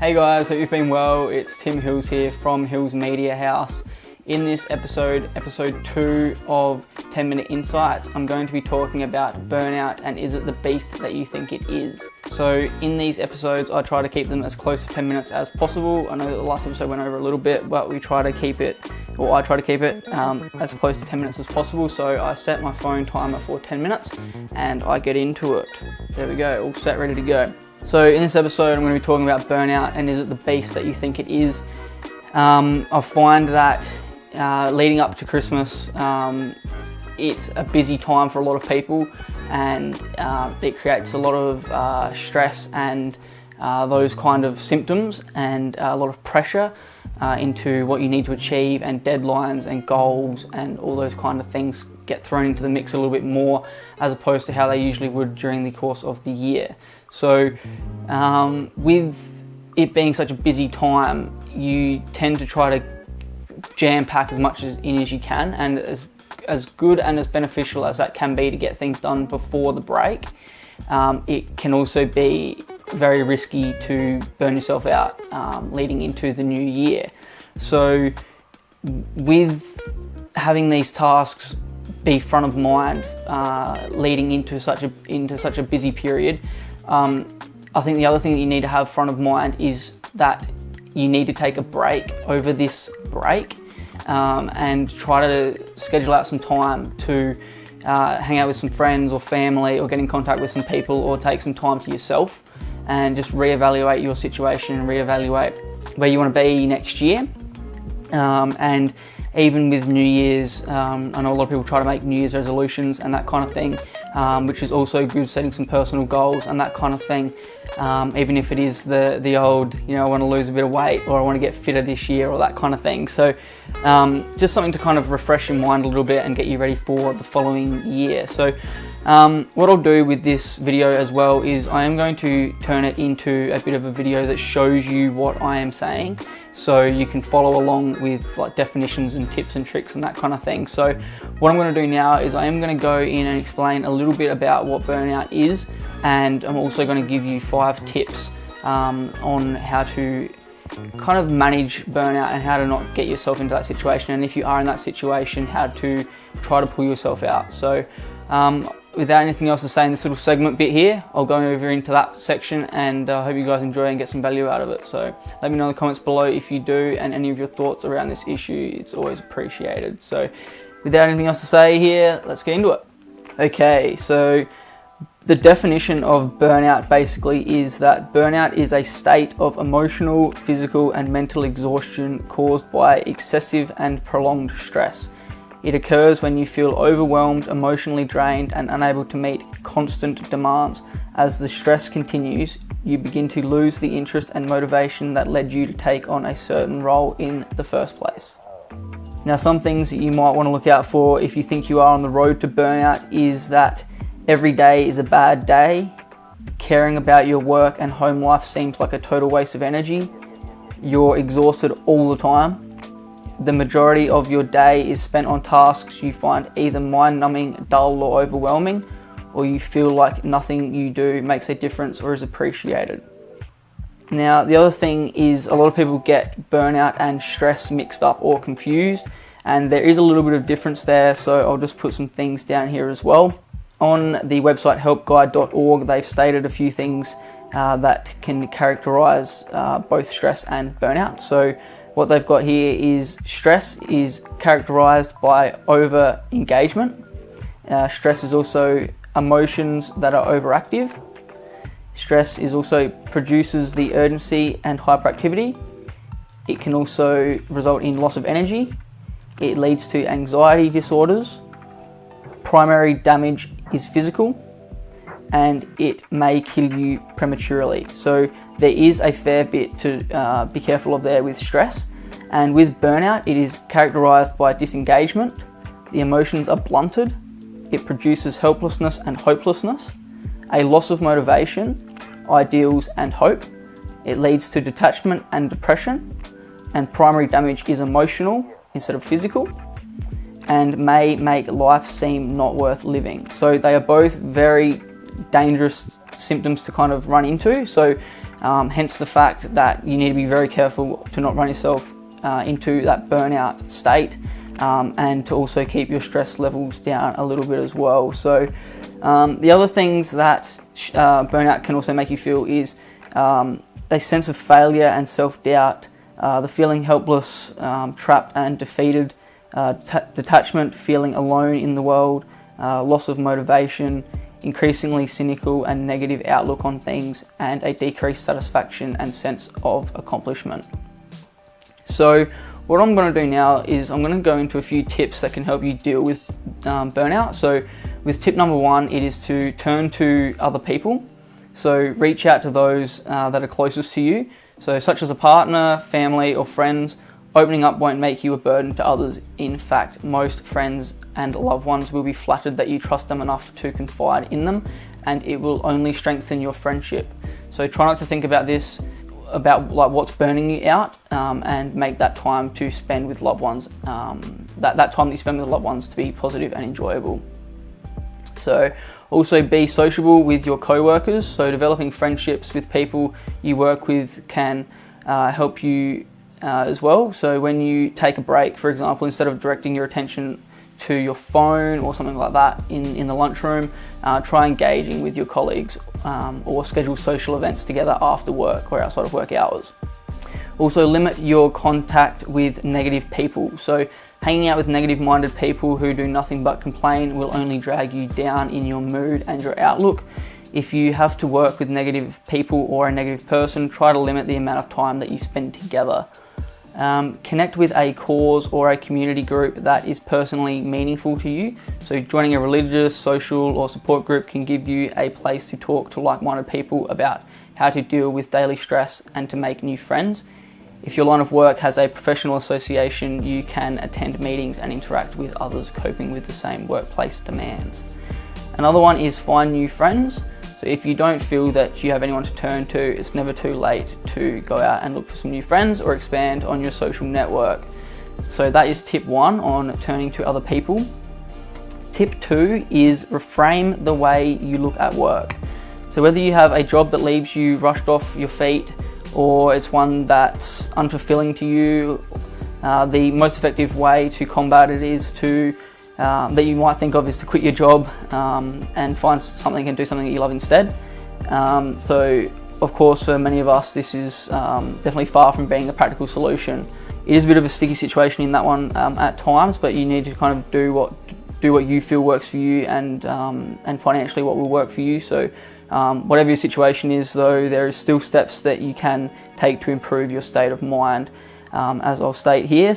Hey guys, hope you've been well. It's Tim Hills here from Hills Media House. In this episode 2 of 10 Minute Insights, I'm going to be talking about burnout and is it the beast that you think it is? So in these episodes, I try to keep them as close to 10 minutes as possible. I know that the last episode went over a little bit, but I try to keep it as close to 10 minutes as possible. So I set my phone timer for 10 minutes and I get into it. There we go, all set, ready to go. So in this episode, I'm going to be talking about burnout and is it the beast that you think it is? I find that leading up to Christmas, it's a busy time for a lot of people, and it creates a lot of stress and those kind of symptoms and a lot of pressure into what you need to achieve, and deadlines and goals and all those kind of things get thrown into the mix a little bit more as opposed to how they usually would during the course of the year. So with it being such a busy time, you tend to try to jam pack as much in as you can, and as good and as beneficial as that can be to get things done before the break, it can also be very risky to burn yourself out leading into the new year. So with having these tasks be front of mind leading into such a busy period, I think the other thing that you need to have front of mind is that you need to take a break over this break and try to schedule out some time to hang out with some friends or family, or get in contact with some people, or take some time to yourself and just reevaluate your situation and reevaluate where you want to be next year. And even with New Year's, I know a lot of people try to make New Year's resolutions and that kind of thing, which is also good, setting some personal goals and that kind of thing. Even if it is the old, I want to lose a bit of weight, or I want to get fitter this year, or that kind of thing. So just something to kind of refresh your mind a little bit and get you ready for the following year. So what I'll do with this video as well is I am going to turn it into a bit of a video that shows you what I am saying, so you can follow along with like definitions and tips and tricks and that kind of thing. So what I'm going to do now is I am going to go in and explain a little bit about what burnout is, and I'm also going to give you 5 tips on how to kind of manage burnout and how to not get yourself into that situation, and if you are in that situation, how to try to pull yourself out. So without anything else to say in this little segment bit here, I'll go over into that section, and I hope you guys enjoy and get some value out of it. So let me know in the comments below if you do, and any of your thoughts around this issue. It's always appreciated. So without anything else to say here, let's get into it. Okay, so the definition of burnout basically is that burnout is a state of emotional, physical and mental exhaustion caused by excessive and prolonged stress. It occurs when you feel overwhelmed, emotionally drained and unable to meet constant demands. As the stress continues, you begin to lose the interest and motivation that led you to take on a certain role in the first place. Now, some things that you might want to look out for if you think you are on the road to burnout is that every day is a bad day. Caring about your work and home life seems like a total waste of energy. You're exhausted all the time. The majority of your day is spent on tasks you find either mind-numbing, dull or overwhelming, or you feel like nothing you do makes a difference or is appreciated. Now, the other thing is a lot of people get burnout and stress mixed up or confused, and there is a little bit of difference there, so I'll just put some things down here as well. On the website helpguide.org, they've stated a few things that can characterize both stress and burnout. So what they've got here is stress is characterized by over engagement. Stress is also emotions that are overactive. Stress is also produces the urgency and hyperactivity. It can also result in loss of energy. It leads to anxiety disorders. Primary damage is physical, and it may kill you prematurely. So there is a fair bit to be careful of there with stress. And with burnout, it is characterized by disengagement. The emotions are blunted. It produces helplessness and hopelessness, a loss of motivation, ideals and hope. It leads to detachment and depression, and primary damage is emotional instead of physical, and may make life seem not worth living. So they are both very dangerous symptoms to kind of run into. So Hence the fact that you need to be very careful to not run yourself into that burnout state, and to also keep your stress levels down a little bit as well. So the other things that burnout can also make you feel is a sense of failure and self-doubt, the feeling helpless, trapped and defeated, detachment, feeling alone in the world, loss of motivation, increasingly cynical and negative outlook on things, and a decreased satisfaction and sense of accomplishment. So what I'm going to do now is I'm going to go into a few tips that can help you deal with burnout. So with tip number 1, it is to turn to other people. So reach out to those that are closest to you. So such as a partner, family or friends. Opening up won't make you a burden to others. In fact, most friends and loved ones will be flattered that you trust them enough to confide in them, and it will only strengthen your friendship. So try not to think about this, about like what's burning you out, and make that time to spend with loved ones, that time that you spend with loved ones to be positive and enjoyable. So also be sociable with your co-workers. So developing friendships with people you work with can help you as well. So when you take a break, for example, instead of directing your attention to your phone or something like that in the lunchroom, try engaging with your colleagues, or schedule social events together after work or outside of work hours. Also limit your contact with negative people. So hanging out with negative-minded people who do nothing but complain will only drag you down in your mood and your outlook. If you have to work with negative people or a negative person, try to limit the amount of time that you spend together. Connect with a cause or a community group that is personally meaningful to you. So joining a religious, social or support group can give you a place to talk to like-minded people about how to deal with daily stress and to make new friends. If your line of work has a professional association, you can attend meetings and interact with others coping with the same workplace demands. Another one is find new friends. So if you don't feel that you have anyone to turn to, it's never too late to go out and look for some new friends or expand on your social network. So that is tip 1 on turning to other people. Tip 2 is reframe the way you look at work. So whether you have a job that leaves you rushed off your feet, or it's one that's unfulfilling to you, the most effective way to combat it is to that you might think of is to quit your job and find something and do something that you love instead. So of course for many of us this is definitely far from being a practical solution. It is a bit of a sticky situation in that one at times, but you need to kind of do what you feel works for you, and financially what will work for you. So whatever your situation is though, there is still steps that you can take to improve your state of mind, as I'll state here.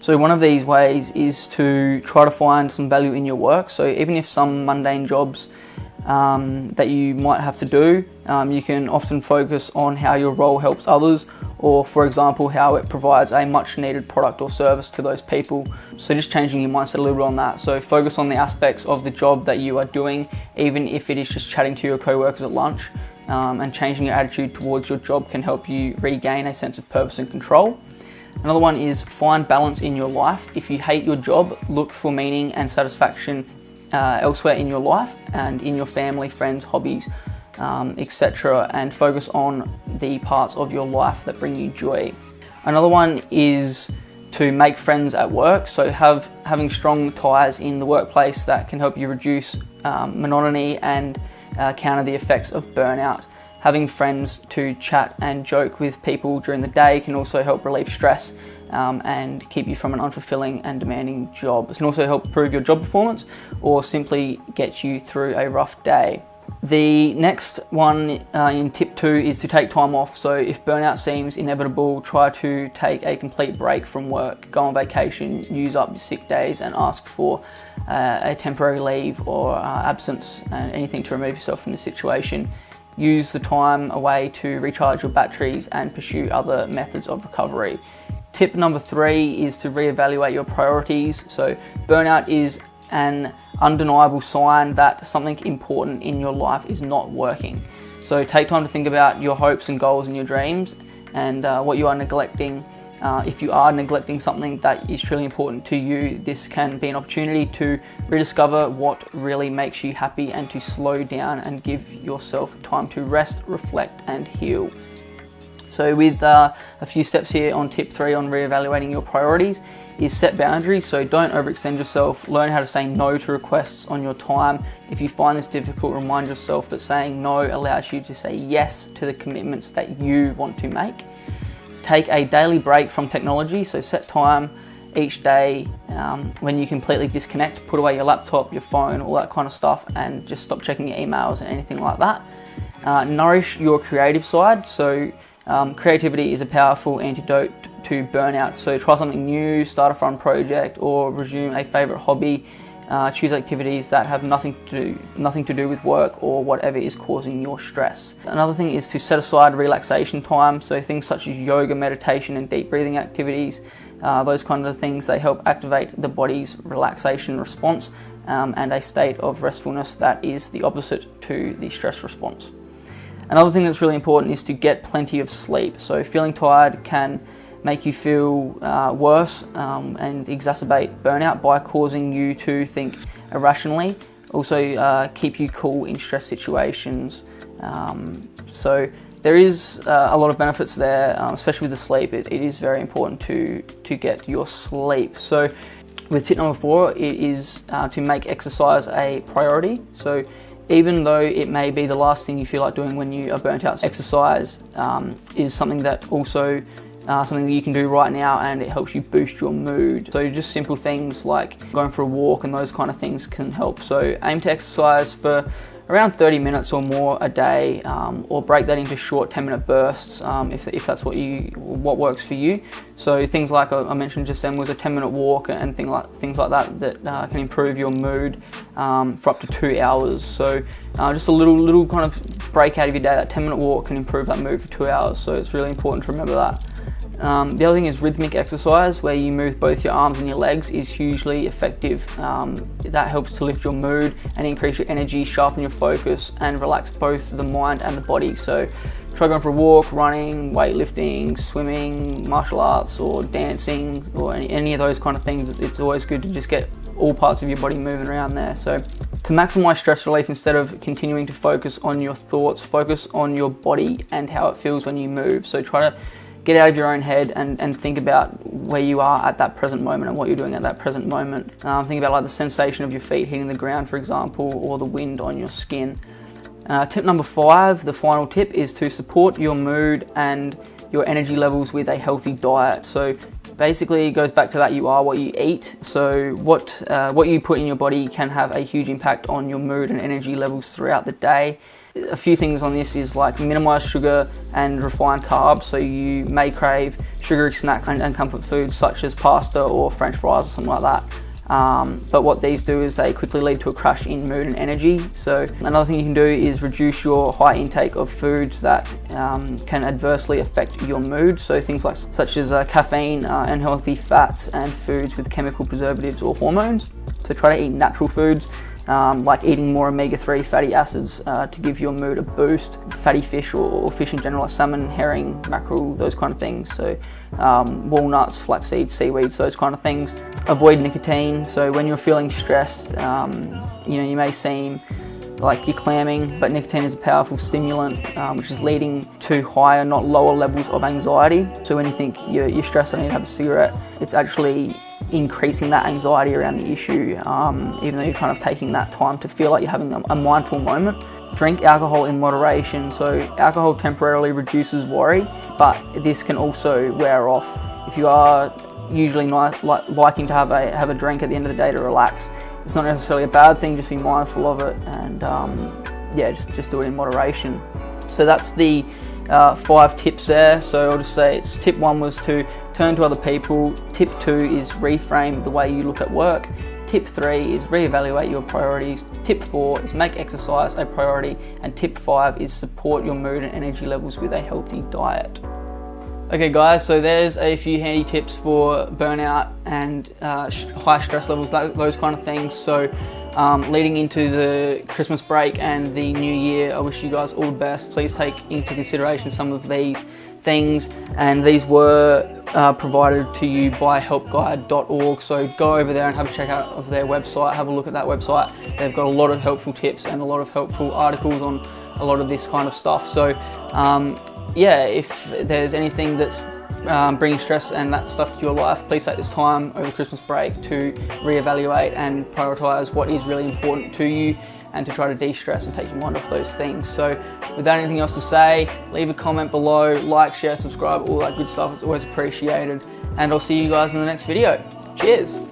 So one of these ways is to try to find some value in your work. So even if some mundane jobs that you might have to do, you can often focus on how your role helps others, or for example, how it provides a much needed product or service to those people. So just changing your mindset a little bit on that. So focus on the aspects of the job that you are doing, even if it is just chatting to your co-workers at lunch, and changing your attitude towards your job can help you regain a sense of purpose and control. Another one is find balance in your life. If you hate your job, look for meaning and satisfaction elsewhere in your life and in your family, friends, hobbies, etc., and focus on the parts of your life that bring you joy. Another one is to make friends at work. So having strong ties in the workplace that can help you reduce monotony and counter the effects of burnout. Having friends to chat and joke with people during the day can also help relieve stress and keep you from an unfulfilling and demanding job. It can also help improve your job performance or simply get you through a rough day. The next one in tip 2 is to take time off. So if burnout seems inevitable, try to take a complete break from work, go on vacation, use up your sick days and ask for a temporary leave or absence and anything to remove yourself from the situation. Use the time away to recharge your batteries and pursue other methods of recovery. Tip number 3 is to reevaluate your priorities. So burnout is an undeniable sign that something important in your life is not working. So take time to think about your hopes and goals and your dreams and what you are neglecting If you are neglecting something that is truly important to you, this can be an opportunity to rediscover what really makes you happy and to slow down and give yourself time to rest, reflect, and heal. So with a few steps here on tip 3 on reevaluating your priorities is set boundaries. So don't overextend yourself. Learn how to say no to requests on your time. If you find this difficult, remind yourself that saying no allows you to say yes to the commitments that you want to make. Take a daily break from technology. So set time each day when you completely disconnect. Put away your laptop, your phone, all that kind of stuff, and just stop checking your emails and anything like that. Nourish your creative side. So creativity is a powerful antidote to burnout. So try something new, start a fun project, or resume a favorite hobby. Choose activities that have nothing to do with work or whatever is causing your stress. Another thing is to set aside relaxation time. So things such as yoga, meditation, and deep breathing activities, those kind of things, they help activate the body's relaxation response and a state of restfulness that is the opposite to the stress response. Another thing that's really important is to get plenty of sleep. So feeling tired can make you feel worse and exacerbate burnout by causing you to think irrationally. Also keep you cool in stress situations. So there is a lot of benefits there, especially with the sleep. It is very important to get your sleep. So with tip number 4, it is to make exercise a priority. So even though it may be the last thing you feel like doing when you are burnt out, exercise is something that also something that you can do right now, and it helps you boost your mood. So just simple things like going for a walk and those kind of things can help. So aim to exercise for around 30 minutes or more a day, or break that into short 10-minute bursts if that's what works for you. So things like I mentioned just then was a 10-minute walk and things like that can improve your mood for up to 2 hours. So just a little kind of break out of your day. That 10-minute walk can improve that mood for 2 hours. So it's really important to remember that. The other thing is rhythmic exercise, where you move both your arms and your legs, is hugely effective. That helps to lift your mood and increase your energy, sharpen your focus, and relax both the mind and the body. So try going for a walk, running, weightlifting, swimming, martial arts, or dancing, or any of those kind of things. It's always good to just get all parts of your body moving around there. So to maximize stress relief, instead of continuing to focus on your thoughts, focus on your body and how it feels when you move. So try to get out of your own head and think about where you are at that present moment and what you're doing at that present moment. Think about like the sensation of your feet hitting the ground, for example, or the wind on your skin. Tip number 5, the final tip, is to support your mood and your energy levels with a healthy diet. So basically it goes back to that you are what you eat. So what you put in your body can have a huge impact on your mood and energy levels throughout the day. A few things on this is like minimize sugar and refined carbs. So you may crave sugary snacks and comfort foods such as pasta or French fries or something like that. But what these do is they quickly lead to a crash in mood and energy. So another thing you can do is reduce your high intake of foods that can adversely affect your mood. So things such as caffeine, unhealthy fats, and foods with chemical preservatives or hormones. So try to eat natural foods. Like eating more omega-3 fatty acids to give your mood a boost. Fatty fish or fish in general, like salmon, herring, mackerel, those kind of things. So walnuts, flax seeds, seaweeds, those kind of things. Avoid nicotine. So when you're feeling stressed, you may seem like you're clamming, but nicotine is a powerful stimulant which is leading to higher, not lower levels of anxiety. So when you think you're stressed and you have a cigarette, it's actually increasing that anxiety around the issue, even though you're kind of taking that time to feel like you're having a mindful moment. Drink alcohol in moderation. So alcohol temporarily reduces worry, but this can also wear off. If you are usually liking to have a drink at the end of the day to relax, it's not necessarily a bad thing. Just be mindful of it, and just do it in moderation. So that's the 5 tips there. So I'll just say tip 1 was to turn to other people. Tip 2 is reframe the way you look at work. Tip 3 is reevaluate your priorities. Tip 4 is make exercise a priority. And tip 5 is support your mood and energy levels with a healthy diet. Okay guys, so there's a few handy tips for burnout and high stress levels, those kind of things. So leading into the Christmas break and the new year. I wish you guys all the best. Please take into consideration some of these things, and these were provided to you by helpguide.org, so go over there and have a check out of their website, have a look at that website. They've got a lot of helpful tips and a lot of helpful articles on a lot of this kind of stuff. So yeah, if there's anything that's bringing stress and that stuff to your life, please take this time over the Christmas break to reevaluate and prioritize what is really important to you, and to try to de-stress and take your mind off those things. So without anything else to say, leave a comment below, like, share, subscribe, all that good stuff. It's always appreciated, and I'll see you guys in the next video. Cheers.